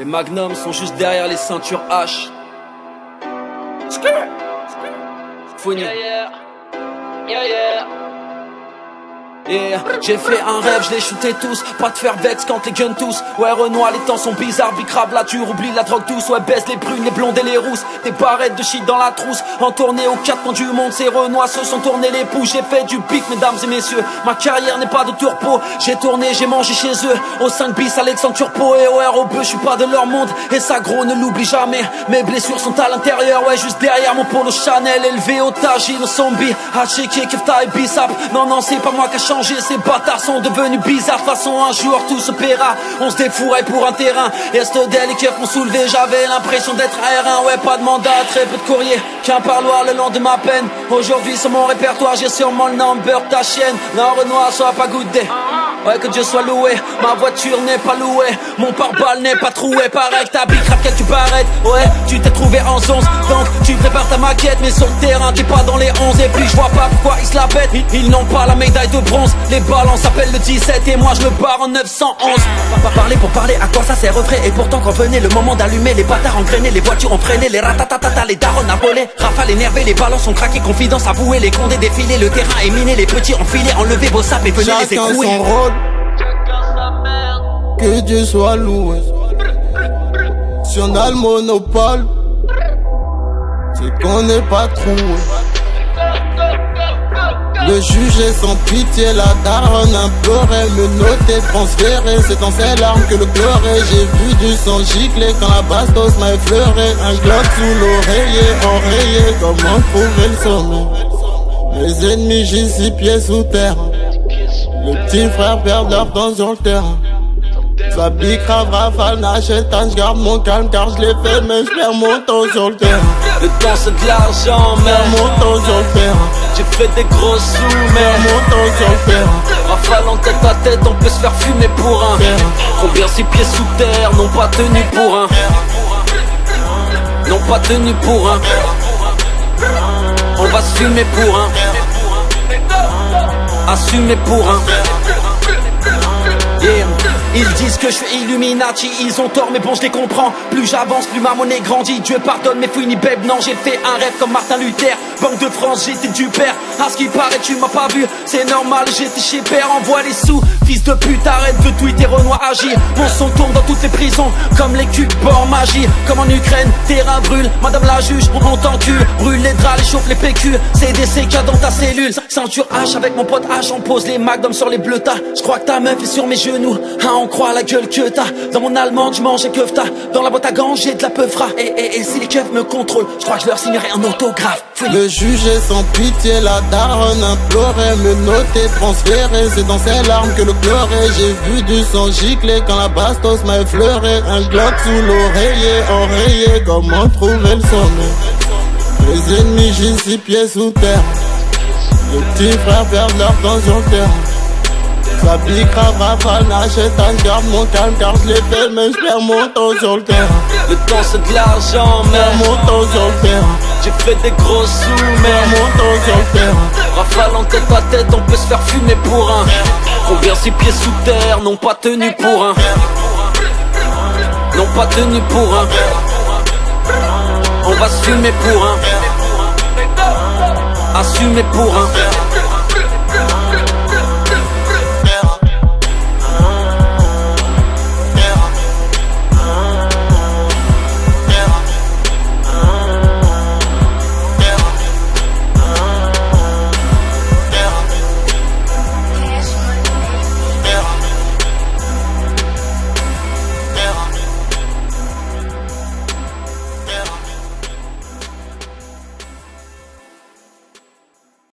Les magnums sont juste derrière les ceintures H. Fourni. Yeah, j'ai fait un rêve, je les shooté tous. Pas de faire vex quand les guns tous. Ouais, Renoir, les temps sont bizarres. Bicrave, là tu oublies la drogue douce. Ouais, baisse les brunes, les blondes et les rousses. Des barrettes de shit dans la trousse. En tournée aux quatre coins du monde, ces Renoirs se sont tournés les pouces. J'ai fait du pic, mesdames et messieurs. Ma carrière n'est pas de tourpeau. J'ai tourné, j'ai mangé chez eux. Au 5 bis, Alexandre Turpo et au ROB, je suis pas de leur monde. Et ça, gros, ne l'oublie jamais. Mes blessures sont à l'intérieur. Ouais, juste derrière mon polo Chanel. Élevé au tagine, au zombie. Hachiké, Kefta et Bissap. Non, c'est pas moi qui a changé. Ces bâtards sont devenus bizarres. De toute façon un jour tout se paiera. On se défourrait pour un terrain. Et Stodel et Keuf m'ont soulevé. J'avais l'impression d'être R1. Ouais, pas de mandat, très peu de courrier. Qu'un parloir le long de ma peine. Aujourd'hui sur mon répertoire j'ai sûrement le number de ta chienne. Non, Renoir, sois pas goûté. Ouais, que Dieu soit loué. Ma voiture n'est pas louée. Mon pare-balles n'est pas troué. Pareil que ta bicrave quelques barrettes. Ouais, tu t'es trouvé en 11. Donc tu prépares ta maquette. Mais sur le terrain t'es pas dans les 11. Et puis je vois pas pourquoi ils se la pètent. Ils n'ont pas la médaille de bronze. Les ballons s'appellent le 17 et moi je le barre en 911. Parler pour parler, à quoi ça sert vrai? Et pourtant quand venait le moment d'allumer, les bâtards engrainés, les voitures ont freiné, les ratatatata, les darons appelés. Rafale énervé, les ballons sont craqués, confidence avouée, les condés défilés, le terrain est miné, les petits enfilés, enlevez vos sapes et venez les écrouer. Chacun son rôle, que Dieu soit loué. Si on a le monopole, c'est qu'on n'est pas troué. Le juge est sans pitié, la daronne implorait, me noter, transférer, c'est dans ses larmes que le pleurait. J'ai vu du sang gicler quand la bastos m'a effleuré. Un glock sous l'oreiller, enrayé, comment trouver le sommet? Mes ennemis gisent 6 pieds sous terre. Le petit frère perd leur temps sur le terrain. Ça bicrave, rafale, n'achète, j'garde mon calme car je l'ai fait mais je perds mon temps sur le terrain. Le temps c'est de l'argent, mais mon temps sur le terrain. J'ai fait des gros sous, mais mon temps sur le terrain. Rafale en tête à tête, on peut se faire fumer pour un. Combien 6 pieds sous terre n'ont pas tenu pour un. N'ont pas tenu pour un. On va se fumer pour un. Assumer pour un. Yeah. Ils disent que je suis Illuminati, ils ont tort mais bon je les comprends. Plus j'avance, plus ma monnaie grandit. Dieu pardonne mes fouilles ni beb, non j'ai fait un rêve comme Martin Luther. Banque de France, j'étais du père. À ce qui paraît tu m'as pas vu, c'est normal, j'étais chez père. Envoie les sous, fils de pute, arrête de tweeter, Renoir agir. Mon son tourne dans toutes les prisons, comme les cubes bord magie. Comme en Ukraine, terrain brûle, madame la juge, on t'encule. Brûle les draps, les chauffe les PQ, c'est des CK dans ta cellule. Ceinture H avec mon pote H, on pose les magnums sur les bleutas. Je crois que ta meuf est sur mes genoux, hein, on croit la gueule que t'as. Dans mon allemande, je mange et keufta. Dans la boîte à gants, j'ai de la peufra. Et si les keufs me contrôlent, je crois que je leur signerai un autographe. Le juge est sans pitié, la daronne implorait, me noter, transférer, c'est dans ses larmes que le pleurait. J'ai vu du sang gicler quand la bastos m'a effleuré. Un glock sous l'oreiller, enrayé, comment trouver le sommet? Les ennemis gisent 6 pieds sous terre. Les petits frères perdent leur temps sur le terrain. Ça bicrave, rafale, n'achète, j'garde mon calme car je l'ai fait mais je perds mon temps sur le terrain. Le temps c'est de l'argent, mais mon temps sur le terrain. J'ai fait des gros sous, mais mon temps sur le terrain. Rafale en tête à tête, on peut se faire fumer pour un. Combien 6 pieds sous terre n'ont pas tenu pour un. N'ont pas tenu pour un. On va se fumer pour un. Assumer pour un.